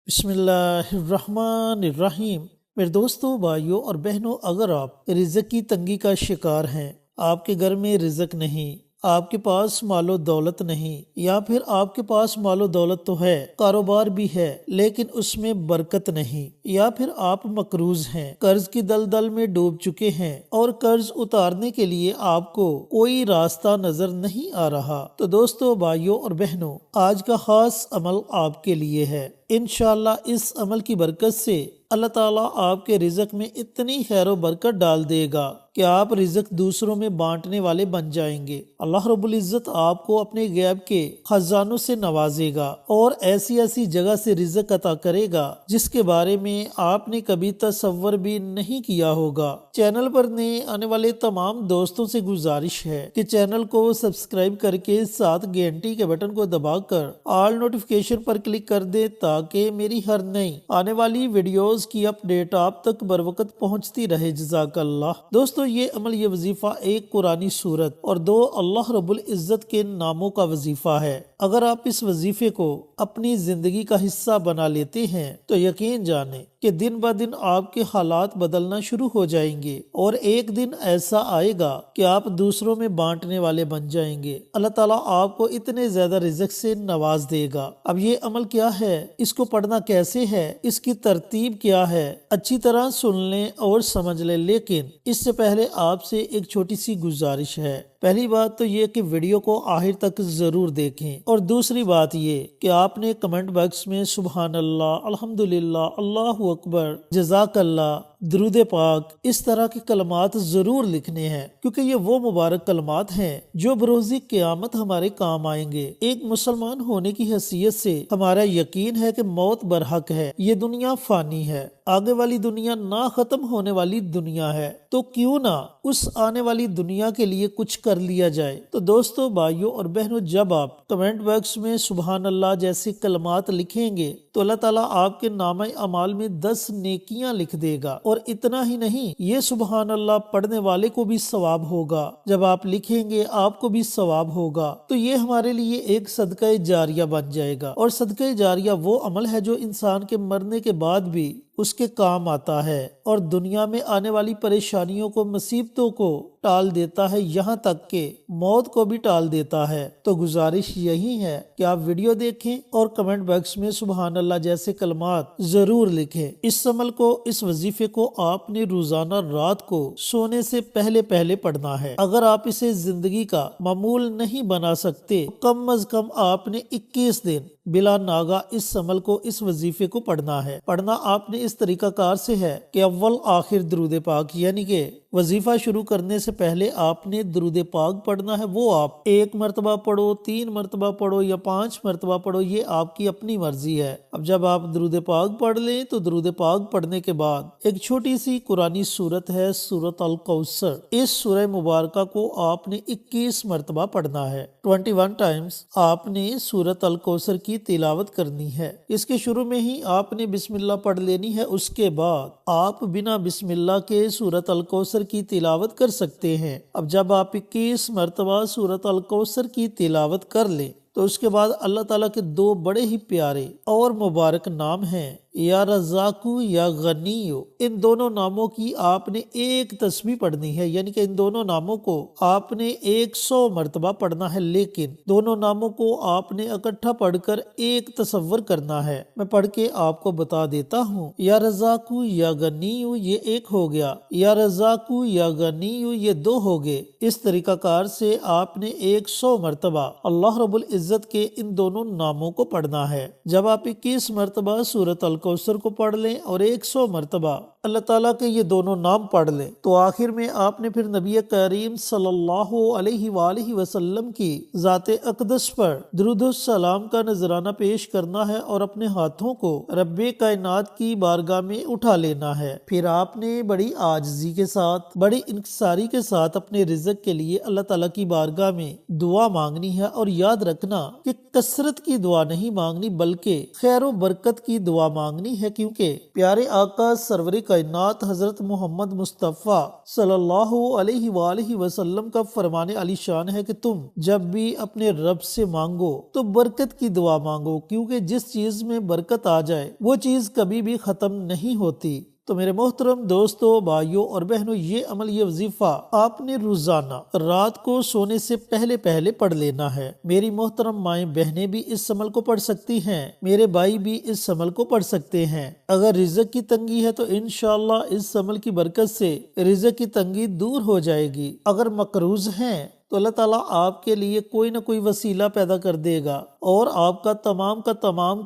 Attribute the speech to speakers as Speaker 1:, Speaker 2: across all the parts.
Speaker 1: بسم اللہ الرحمن الرحیم۔ میرے دوستوں، بھائیوں اور بہنوں، اگر آپ رزق کی تنگی کا شکار ہیں، آپ کے گھر میں رزق نہیں، آپ کے پاس مال و دولت نہیں، یا پھر آپ کے پاس مال و دولت تو ہے، کاروبار بھی ہے لیکن اس میں برکت نہیں، یا پھر آپ مقروض ہیں، قرض کی دلدل میں ڈوب چکے ہیں اور قرض اتارنے کے لیے آپ کو کوئی راستہ نظر نہیں آ رہا، تو دوستوں، بھائیوں اور بہنوں، آج کا خاص عمل آپ کے لیے ہے۔ انشاءاللہ اس عمل کی برکت سے اللہ تعالیٰ آپ کے رزق میں اتنی خیر و برکت ڈال دے گا کہ آپ رزق دوسروں میں بانٹنے والے بن جائیں گے۔ اللہ رب العزت آپ کو اپنے غیب کے خزانوں سے نوازے گا اور ایسی ایسی جگہ سے رزق عطا کرے گا جس کے بارے میں آپ نے کبھی تصور بھی نہیں کیا ہوگا۔ چینل پر نئے آنے والے تمام دوستوں سے گزارش ہے کہ چینل کو سبسکرائب کر کے ساتھ گھنٹی کے بٹن کو دبا کر آل نوٹیفیکیشن پر کلک کر دے تاکہ میری ہر نئی آنے والی ویڈیوز کی اپڈیٹ آپ تک بر وقت پہنچتی رہے۔ جزاک اللہ۔ دوستو، یہ عمل، یہ وظیفہ ایک قرآنی سورت اور دو اللہ رب العزت کے ناموں کا وظیفہ ہے۔ اگر آپ اس وظیفے کو اپنی زندگی کا حصہ بنا لیتے ہیں تو یقین جانیں کہ دن بہ دن آپ کے حالات بدلنا شروع ہو جائیں گے اور ایک دن ایسا آئے گا کہ آپ دوسروں میں بانٹنے والے بن جائیں گے۔ اللہ تعالیٰ آپ کو اتنے زیادہ رزق سے نواز دے گا۔ اب یہ عمل کیا ہے، اس کو پڑھنا کیسے ہے، اس کی ترتیب کیا ہے، اچھی طرح سن لیں اور سمجھ لیں، لیکن اس سے پہلے آپ سے ایک چھوٹی سی گزارش ہے۔ پہلی بات تو یہ کہ ویڈیو کو آخر تک ضرور دیکھیں، اور دوسری بات یہ کہ آپ نے کمنٹ باکس میں سبحان اللہ، الحمدللہ، اللہ اکبر، جزاک اللہ، درود پاک، اس طرح کے کلمات ضرور لکھنے ہیں، کیونکہ یہ وہ مبارک کلمات ہیں جو بروز قیامت ہمارے کام آئیں گے۔ ایک مسلمان ہونے کی حیثیت سے ہمارا یقین ہے کہ موت برحق ہے، یہ دنیا فانی ہے، آگے والی دنیا نہ ختم ہونے والی دنیا ہے، تو کیوں نہ اس آنے والی دنیا کے لیے کچھ کر لیا جائے۔ تو دوستو، بھائیوں اور بہنوں، جب آپ کمنٹ باکس میں سبحان اللہ جیسی کلمات لکھیں گے تو اللہ تعالیٰ آپ کے نامہ اعمال میں 10 نیکیاں لکھ دے گا، اور اتنا ہی نہیں، یہ سبحان اللہ پڑھنے والے کو بھی ثواب ہوگا، جب آپ لکھیں گے آپ کو بھی ثواب ہوگا، تو یہ ہمارے لیے ایک صدقہ جاریہ بن جائے گا۔ اور صدقہ جاریہ وہ عمل ہے جو انسان کے مرنے کے بعد بھی اس کے کام آتا ہے اور دنیا میں آنے والی پریشانیوں کو، مصیبتوں کو ٹال دیتا ہے، یہاں تک کہ موت کو بھی ٹال دیتا ہے۔ تو گزارش یہی ہے کہ آپ ویڈیو دیکھیں اور کمنٹ باکس میں سبحان اللہ جیسے کلمات ضرور لکھیں۔ اس عمل کو، اس وظیفے کو آپ نے روزانہ رات کو سونے سے پہلے پہلے پڑھنا ہے۔ اگر آپ اسے زندگی کا معمول نہیں بنا سکتے، کم از کم آپ نے 21 دن بلا ناغہ اس عمل کو، اس وظیفے کو پڑھنا ہے۔ پڑھنا آپ نے اس طریقہ کار سے ہے کہ اول آخر درود پاک، یعنی کہ وظیفہ شروع کرنے سے پہلے آپ نے درود پاک پڑھنا ہے۔ وہ آپ 1 مرتبہ پڑھو، 3 مرتبہ پڑھو یا 5 مرتبہ پڑھو، یہ آپ کی اپنی مرضی ہے۔ اب جب آپ درود پاک پڑھ لیں تو درود پاک پڑھنے کے بعد ایک چھوٹی سی قرآنی سورت ہے، سورت الکوثر، اس سورہ مبارکہ کو آپ نے 21 مرتبہ پڑھنا ہے۔ 21 ٹائمز آپ نے سورت الکوثر کی تلاوت کرنی ہے۔ اس کے شروع میں ہی آپ نے بسم اللہ پڑھ لینی ہے، اس کے بعد آپ بنا بسم اللہ کے سورت الکوثر کی تلاوت کر سکتے ہیں۔ اب جب آپ 21 مرتبہ سورت الکوثر کی تلاوت کر لیں تو اس کے بعد اللہ تعالیٰ کے 2 بڑے ہی پیارے اور مبارک نام ہیں، یا رزاقو یا غنیو۔ ان دونوں ناموں کی آپ نے ایک تسبیح پڑھنی ہے، یعنی کہ ان دونوں ناموں کو آپ نے 100 مرتبہ پڑھنا ہے، لیکن دونوں ناموں کو آپ نے اکٹھا پڑھ کر ایک تصور کرنا ہے۔ میں پڑھ کے آپ کو بتا دیتا ہوں۔ یا رزاقو یا غنیو یہ 1 ہو گیا، یا رزاقو یا غنیو یہ 2 ہو گئے۔ اس طریقہ کار سے آپ نے 100 مرتبہ اللہ رب العزت کے ان دونوں ناموں کو پڑھنا ہے۔ جب آپ 21 مرتبہ سورت الکوثر کو پڑھ لیں اور 100 مرتبہ اللہ تعالیٰ کے یہ دونوں نام پڑھ لیں تو آخر میں آپ نے پھر نبی کریم صلی اللہ علیہ وآلہ وسلم کی ذات اقدس پر درود و سلام کا نذرانہ پیش کرنا ہے اور اپنے ہاتھوں کو رب کائنات کی بارگاہ میں اٹھا لینا ہے۔ پھر آپ نے بڑی عاجزی کے ساتھ، بڑی انکساری کے ساتھ اپنے رزق کے لیے اللہ تعالیٰ کی بارگاہ میں دعا مانگنی ہے، اور یاد رکھنا کہ کثرت کی دعا نہیں مانگنی بلکہ خیر و برکت کی دعا مانگنی ہے، کیونکہ پیارے آقا سرور کائنات حضرت محمد مصطفیٰ صلی اللہ علیہ وآلہ وسلم کا فرمان علی شان ہے کہ تم جب بھی اپنے رب سے مانگو تو برکت کی دعا مانگو، کیونکہ جس چیز میں برکت آ جائے وہ چیز کبھی بھی ختم نہیں ہوتی۔ تو میرے محترم دوستوں، بھائیوں اور بہنوں، یہ عمل، یہ وظیفہ آپ نے روزانہ رات کو سونے سے پہلے پہلے پڑھ لینا ہے۔ میری محترم مائیں بہنیں بھی اس عمل کو پڑھ سکتی ہیں، میرے بھائی بھی اس عمل کو پڑھ سکتے ہیں۔ اگر رزق کی تنگی ہے تو انشاءاللہ اس عمل کی برکت سے رزق کی تنگی دور ہو جائے گی۔ اگر مقروض ہیں تو اللہ تعالیٰ آپ کے لیے کوئی نہ کوئی وسیلہ پیدا کر دے گا اور آپ کا تمام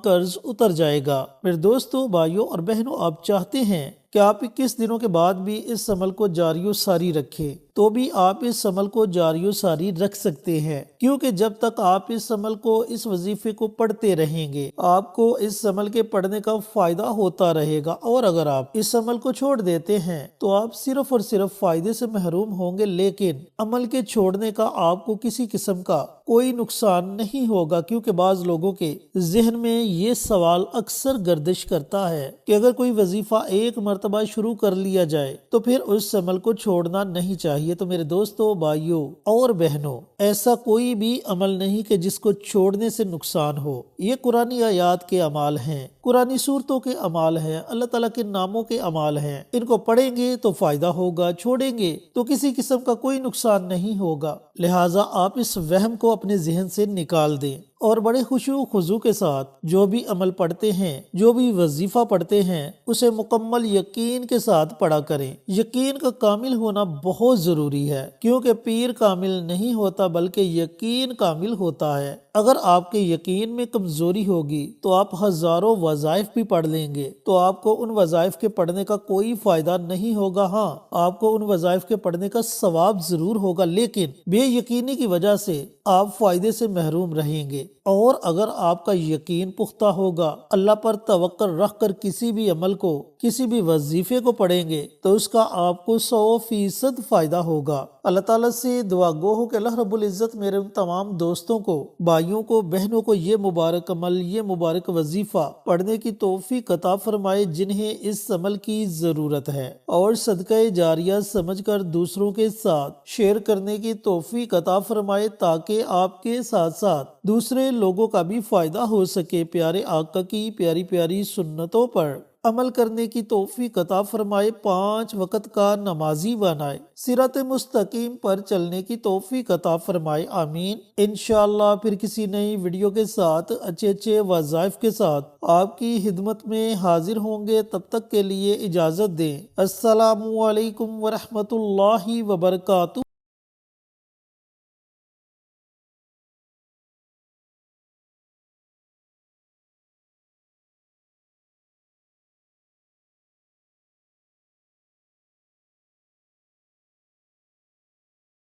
Speaker 1: قرض اتر جائے گا۔ میرے دوستوں، بھائیوں اور بہنوں، آپ چاہتے ہیں کہ آپ 21 دنوں کے بعد بھی اس عمل کو جاری و ساری رکھیں تو بھی آپ اس عمل کو جاری و ساری رکھ سکتے ہیں، کیونکہ جب تک آپ اس عمل کو، اس وظیفے کو پڑھتے رہیں گے آپ کو اس عمل کے پڑھنے کا فائدہ ہوتا رہے گا، اور اگر آپ اس عمل کو چھوڑ دیتے ہیں تو آپ صرف اور صرف فائدے سے محروم ہوں گے، لیکن عمل کے چھوڑنے کا آپ کو کسی قسم کا کوئی نقصان نہیں ہوگا، کیونکہ بعض لوگوں کے ذہن میں یہ سوال اکثر گردش کرتا ہے کہ اگر کوئی وظیفہ ایک مرتبہ شروع کر لیا جائے تو پھر اس عمل کو چھوڑنا نہیں چاہیے۔ تو میرے دوستوں، بھائیوں اور بہنوں، ایسا کوئی بھی عمل نہیں کہ جس کو چھوڑنے سے نقصان ہو۔ یہ قرآنی آیات کے اعمال ہیں، قرآنی صورتوں کے اعمال ہیں، اللہ تعالیٰ کے ناموں کے اعمال ہیں۔ ان کو پڑھیں گے تو فائدہ ہوگا، چھوڑیں گے تو کسی قسم کا کوئی نقصان نہیں ہوگا۔ لہٰذا آپ اس وہم کو اپنے ذہن سے نکال دیں اور بڑے خشوع و خضوع کے ساتھ جو بھی عمل پڑھتے ہیں، جو بھی وظیفہ پڑھتے ہیں، اسے مکمل یقین کے ساتھ پڑھا کریں۔ یقین کا کامل ہونا بہت ضروری ہے، کیونکہ پیر کامل نہیں ہوتا بلکہ یقین کامل ہوتا ہے۔ اگر آپ کے یقین میں کمزوری ہوگی تو آپ ہزاروں وظائف بھی پڑھ لیں گے تو آپ کو ان وظائف کے پڑھنے کا کوئی فائدہ نہیں ہوگا۔ ہاں، آپ کو ان وظائف کے پڑھنے کا ثواب ضرور ہوگا، لیکن بے یقینی کی وجہ سے آپ فائدے سے محروم رہیں گے۔ اور اگر آپ کا یقین پختہ ہوگا، اللہ پر توکل رکھ کر کسی بھی عمل کو، کسی بھی وظیفے کو پڑھیں گے تو اس کا آپ کو 100% فائدہ ہوگا۔ اللہ تعالیٰ سے دعا گو ہو کہ اللہ رب العزت میرے تمام دوستوں کو، بھائیوں کو، بہنوں کو یہ مبارک عمل، یہ مبارک وظیفہ پڑھنے کی توفیق عطا فرمائے جنہیں اس عمل کی ضرورت ہے، اور صدقہ جاریہ سمجھ کر دوسروں کے ساتھ شیئر کرنے کی توفیق عطا فرمائے، تاکہ آپ کے ساتھ ساتھ دوسرے لوگوں کا بھی فائدہ ہو سکے۔ پیارے آقا کی پیاری پیاری سنتوں پر عمل کرنے کی توفیق عطا فرمائے، 5 وقت کا نمازی بنائے، صراط مستقیم پر چلنے کی توفیق عطا فرمائے، آمین۔ انشاءاللہ پھر کسی نئی ویڈیو کے ساتھ، اچھے وظائف کے ساتھ آپ کی خدمت میں حاضر ہوں گے۔ تب تک کے لیے اجازت دیں۔ السلام علیکم ورحمۃ اللہ وبرکاتہ۔